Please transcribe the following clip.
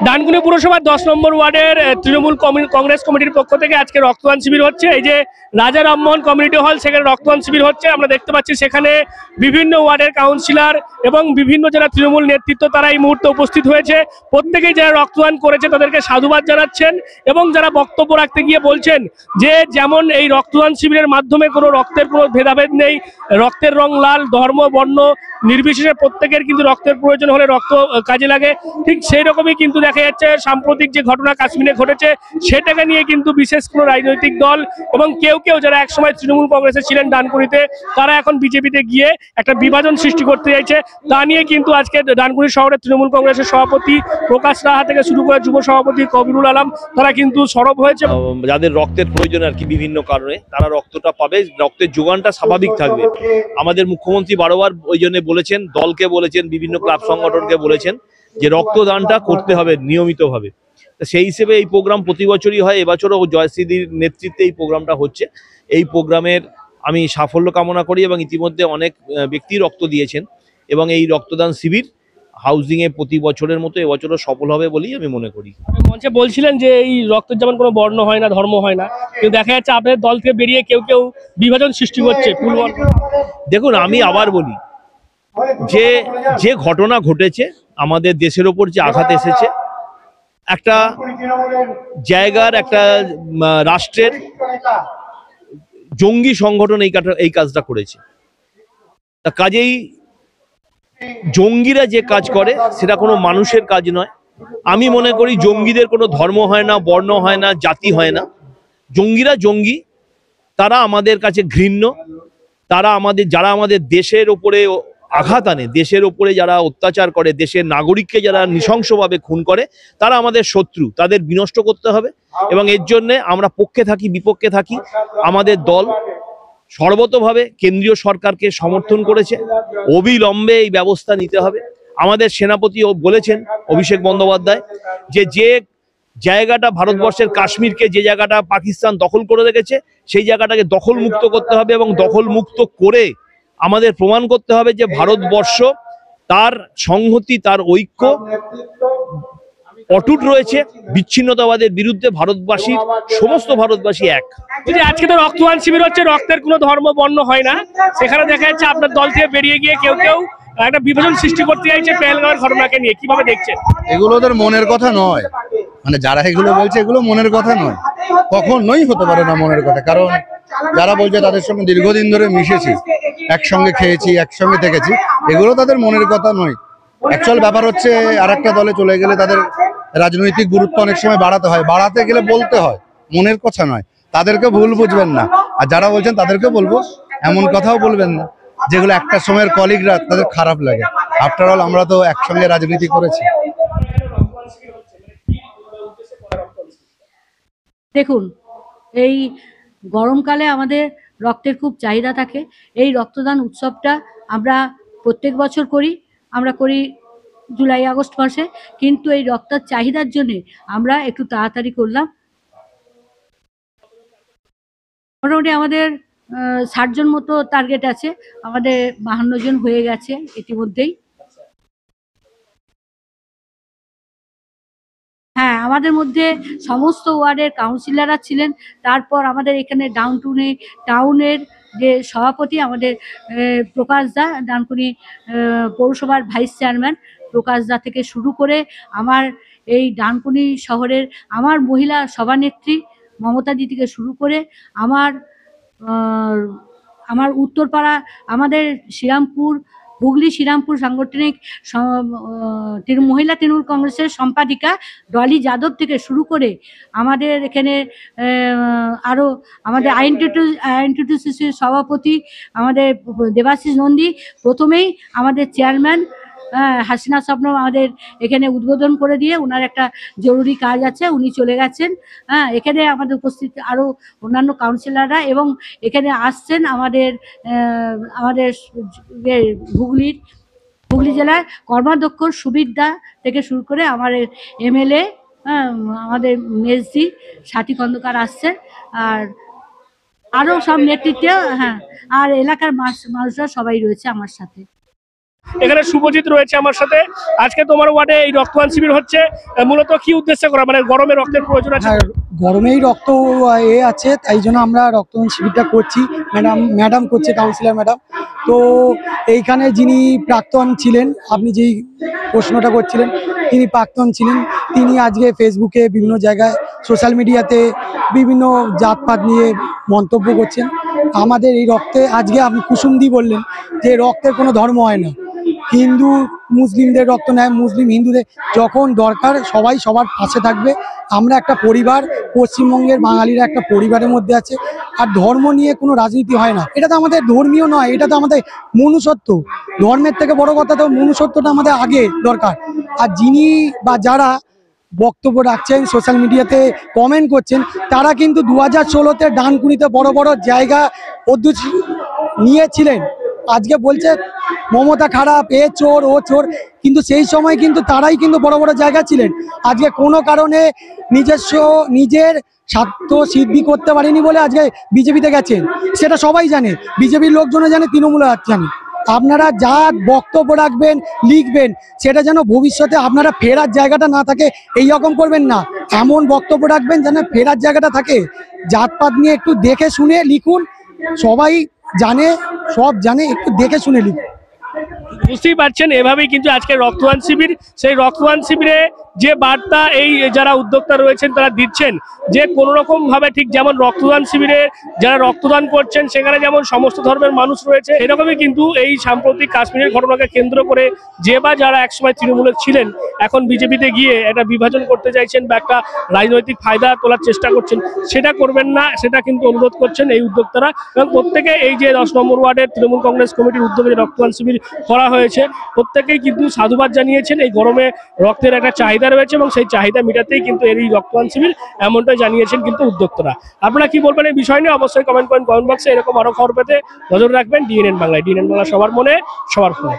ডানকুনি পুরসভার 10 নম্বর ওয়ার্ডের তৃণমূল কংগ্রেস কমিটির পক্ষ থেকে আজকে রক্তদান শিবির হচ্ছে। এই যে রাজা রামমোহন কমিউনিটি হল, সেখানে রক্তদান শিবির হচ্ছে। আমরা দেখতে পাচ্ছি সেখানে বিভিন্ন ওয়ার্ডের কাউন্সিলর এবং বিভিন্ন যারা তৃণমূল নেতৃত্ব তারা এই মুহূর্তে উপস্থিত হয়েছে। প্রত্যেকেই যারা রক্তদান করেছে তাদেরকে সাধুবাদ জানাচ্ছেন এবং যারা বক্তব্য রাখতে গিয়ে বলছেন যে যেমন এই রক্তদান শিবিরের মাধ্যমে কোনো রক্তের কোনো ভেদাভেদ নেই, রক্তের রং লাল, ধর্ম বর্ণ নির্বিশেষে প্রত্যেকের কিন্তু রক্তের প্রয়োজন হলে রক্ত কাজে লাগে। ঠিক সেই রকমই কিন্তু দেখা যাচ্ছে সাম্প্রতিক যে ঘটনা কাশ্মীরে ঘটেছে সেটাকে নিয়ে কিন্তু বিশেষ কোনো রাজনৈতিক দল এবং কেউ কেউ যারা একসময় তৃণমূল কংগ্রেসে ছিলেন ডানকুনিতে, তারা এখন বিজেপিতে গিয়ে একটা বিভাজন সৃষ্টি করতে চাইছে। তা নিয়ে কিন্তু আজকে ডানকুনি শহরের তৃণমূল কংগ্রেসের সভাপতি প্রকাশ রাহা থেকে শুরু করে যুব সভাপতি কবিরুল আলম তারা কিন্তু সরব হয়েছে। যাদের রক্তের প্রয়োজন আর কি বিভিন্ন কারণে তারা রক্তটা পাবে, রক্তের যোগানটা স্বাভাবিক থাকবে। আমাদের মুখ্যমন্ত্রী বারবার ওই জন্য বলেছেন, দলকে বলেছেন, বিভিন্ন ক্লাব সংগঠনকে বলেছেন যে রক্তদানটা করতে হবে নিয়মিতভাবে। সেই হিসেবে এই প্রোগ্রাম প্রতি বছরই হয়, এবছরও জয়শ্রীদির নেতৃত্বে এই প্রোগ্রামটা হচ্ছে। এই প্রোগ্রামের আমি সাফল্য কামনা করি এবং ইতিমধ্যে অনেক ব্যক্তি রক্ত দিয়েছেন এবং এই রক্তদান শিবির হাউজিংয়ে প্রতি বছরের মতো এবছরও সফল হবে বলেই আমি মনে করি। মঞ্চে বলছিলেন যে এই রক্তের যেমন কোনো বর্ণ হয় না, ধর্ম হয় না, কিন্তু দেখা যাচ্ছে আপনাদের দল থেকে বেরিয়ে কেউ কেউ বিভাজন সৃষ্টি করছে। দেখুন, আমি আবার বলি যে যে ঘটনা ঘটেছে আমাদের দেশের ওপর যে আঘাত এসেছে, একটা জায়গার একটা রাষ্ট্রের জঙ্গি সংগঠন এই কাজটা করেছে। তা কাজেই জঙ্গিরা যে কাজ করে সেটা কোনো মানুষের কাজ নয়। আমি মনে করি জঙ্গিদের কোনো ধর্ম হয় না, বর্ণ হয় না, জাতি হয় না। জঙ্গিরা জঙ্গি, তারা আমাদের কাছে ঘৃণ্য। তারা যারা আমাদের দেশের ওপরে আঘাত আনে, দেশের ওপরে যারা অত্যাচার করে, দেশের নাগরিককে যারা নৃশংসভাবে খুন করে, তারা আমাদের শত্রু। তাদের বিনষ্ট করতে হবে এবং এর জন্যে আমরা পক্ষে থাকি, বিপক্ষে থাকি। আমাদের দল সর্বতোভাবে কেন্দ্রীয় সরকারকে সমর্থন করেছে, অবিলম্বে এই ব্যবস্থা নিতে হবে। আমাদের সেনাপতিও বলেছেন, অভিষেক বন্দ্যোপাধ্যায়, যে জায়গাটা ভারতবর্ষের কাশ্মীরকে, যে জায়গাটা পাকিস্তান দখল করে রেখেছে, সেই জায়গাটাকে দখল মুক্ত করতে হবে এবং দখল মুক্ত করে আমাদের প্রমাণ করতে হবে যে ভারতবর্ষ তার সংহতি, তার ঐক্য অটুট রয়েছে। বিচ্ছিন্নতাবাদের বিরুদ্ধে ভারতবাসীর, সমস্ত ভারতবাসী এক। আজকে তো রক্তদান শিবির হচ্ছে, রক্তের কোনো ধর্ম বর্ণ হয় না, সেখানে দেখা যাচ্ছে আপনার দল থেকে বেরিয়ে গিয়ে কেউ কেউ একটা বিভাজন সৃষ্টি করতে চাইছে পেহেলগাঁওয়ের ঘটনাকে নিয়ে, কিভাবে দেখছেন? এগুলো ওদের মনের কথা নয়, মানে যারা এগুলো বলছে এগুলো মনের কথা নয়, কখনোই হতে পারে না মনের কথা। কারণ যারা বলছে তাদের সঙ্গে দীর্ঘদিন ধরে মিশেছি, একসঙ্গে খেয়েছি, একসঙ্গে থেকেছি, এগুলো তাদের মনের কথা নয়। অ্যাকচুয়াল ব্যাপার হচ্ছে আর একটা দলে চলে গেলে তাদের রাজনৈতিক গুরুত্ব অনেক সময় বাড়াতে হয়, বাড়াতে গেলে বলতে হয়, মনের কথা নয়। তাদেরকে ভুল বুঝবেন না, আর যারা বলছেন তাদেরকে বলবো এমন কথাও বলবেন না যেগুলো একটা সময়ের কলিগরা তাদের খারাপ লাগে। আফটার অল আমরা তো একসঙ্গে রাজনীতি করেছি। দেখুন, এই গরমকালে আমাদের রক্তের খুব চাহিদা থাকে। এই রক্তদান উৎসবটা আমরা প্রত্যেক বছর করি, আমরা করি জুলাই আগস্ট মাসে, কিন্তু এই রক্তের চাহিদার জন্যে আমরা একটু তাড়াতাড়ি করলাম। মোটামুটি আমাদের 60 জন মতো টার্গেট আছে, আমাদের 52 জন হয়ে গেছে ইতিমধ্যেই। হ্যাঁ, আমাদের মধ্যে সমস্ত ওয়ার্ডের কাউন্সিলররা ছিলেন। তারপর আমাদের এখানে টাউনের যে সভাপতি আমাদের প্রকাশ দা, ডানকুনি পৌরসভার ভাইস চেয়ারম্যান প্রকাশ দা থেকে শুরু করে আমার এই ডানকুনি শহরের আমার মহিলা সভানেত্রী মমতা দি থেকে শুরু করে আমার উত্তরপাড়া, আমাদের হুগলি শ্রীরামপুর সাংগঠনিক মহিলা তৃণমূল কংগ্রেসের সম্পাদিকা ডলি যাদব থেকে শুরু করে আমাদের এখানে আরও আমাদের আইএনটিটিউসির সভাপতি আমাদের দেবাশিস নন্দী, প্রথমেই আমাদের চেয়ারম্যান হাসিনা শবনম আমাদের এখানে উদ্বোধন করে দিয়ে ওনার একটা জরুরি কাজ আছে, উনি চলে গেছেন। এখানে আমাদের উপস্থিত আরও অন্যান্য কাউন্সিলররা এবং এখানে আসছেন আমাদের হুগলি জেলার কর্মাধ্যক্ষ সুবিদ্যা থেকে শুরু করে আমার এমএলএ আমাদের মেজদি সাথী খন্দকার আসছেন, আর আরও সব নেতৃত্বে, হ্যাঁ, আর এলাকার মানুষরা সবাই রয়েছে আমার সাথে। এখানে শুভজিৎ রয়েছে আমার সাথে। আজকে তোমার ওয়ার্ডে এই রক্তদান শিবির হচ্ছে, মূলত কি উদ্দেশ্যে করা, মানে গরমে রক্তের প্রয়োজন আছে? গরমেই রক্ত আছে, তাই জন্য আমরা রক্তদান শিবিরটা করছি। ম্যাডাম করছে, কাউন্সিলর ম্যাডাম। তো এইখানে যিনি প্রাক্তন ছিলেন, আপনি যেই প্রশ্নটা করছিলেন, তিনি প্রাক্তন ছিলেন। তিনি আজকে ফেসবুকে বিভিন্ন জায়গায় সোশ্যাল মিডিয়াতে বিভিন্ন জাতপাত নিয়ে মন্তব্য করছেন। আমাদের এই রক্তে আজকে আপনি কুসুমদি বললেন যে রক্তের কোনো ধর্ম হয় না, হিন্দু মুসলিমদের রক্ত নেয়, মুসলিম হিন্দুদের, যখন দরকার সবাই সবার পাশে থাকবে। আমরা একটা পরিবার, পশ্চিমবঙ্গের বাঙালিরা একটা পরিবারের মধ্যে আছে। আর ধর্ম নিয়ে কোনো রাজনীতি হয় না, এটা তো আমাদের ধর্মীয় নয়, এটা তো আমাদের মনুষ্যত্ব। ধর্মের থেকে বড় কথা তো মনুষ্যত্বটা আমাদের আগে দরকার। আর যিনি বা যারা বক্তব্য রাখছেন, সোশ্যাল মিডিয়াতে কমেন্ট করছেন, তারা কিন্তু 2016-তে ডানকুনিতে বড় বড় জায়গা অধ্যক্ষ নিয়েছিলেন। আজকে বলছে মমতা খারাপ, এ চোর ও চোর, কিন্তু সেই সময় কিন্তু তারাই কিন্তু বড় বড় জায়গা ছিলেন। আজকে কোনো কারণে নিজের স্বার্থ সিদ্ধি করতে পারেনি বলে আজকে বিজেপিতে গেছেন, সেটা সবাই জানে, বিজেপির লোকজনও জানে, তৃণমূলও জানে। আপনারা যা বক্তব্য রাখবেন, লিখবেন, সেটা যেন ভবিষ্যতে আপনারা ফেরার জায়গাটা না থাকে, এই রকম করবেন না। এমন বক্তব্য রাখবেন যেন ফেরার জায়গাটা থাকে। জাতপাত নিয়ে একটু দেখে শুনে লিখুন, সবাই জানে, সব জানে, একটু দেখে শুনে লিখুন। বুঝতেই পারছেন, এভাবেই কিন্তু আজকে রক্তদান শিবির। সেই রক্তদান শিবিরে যে বার্তা এই যারা উদ্যোক্তা রয়েছেন তারা দিচ্ছেন, যে কোনো রকম ভাবে ঠিক যেমন রক্তদান শিবিরে যারা রক্তদান করছেন সেখানে যেমন সমস্ত ধর্মের মানুষ রয়েছে, এরকমই কিন্তু এই সাম্প্রতিক কাশ্মীরের ঘটনাকে কেন্দ্র করে যে বা যারা একসময় তৃণমূলের ছিলেন এখন বিজেপিতে গিয়ে একটা বিভাজন করতে চাইছেন বা একটা রাজনৈতিক ফায়দা তোলার চেষ্টা করছেন, সেটা করবেন না, সেটা কিন্তু অনুরোধ করছেন এই উদ্যোক্তারা। এবং প্রত্যেকে এই যে 10 নম্বর ওয়ার্ডের তৃণমূল কংগ্রেস কমিটির উদ্যোগে যে রক্তদান শিবির করা হয়েছে, প্রত্যেকেই কিন্তু সাধুবাদ জানিয়েছেন। এই গরমে রক্তের একটা চাহিদা রয়েছে এবং সেই চাহিদা মেটাতেই কিন্তু এই রক্তদান শিবির, এমনটাই জানিয়েছেন কিন্তু উদ্যোক্তারা। আপনারা কি বলবেন এই বিষয় নিয়ে অবশ্যই কমেন্ট করেন কমেন্ট বক্সে। এরকম আরো খবর পেতে নজর রাখবেন ডিএনএন বাংলায়। ডিএনএন বাংলা, সবার মনে সবার ফোনে।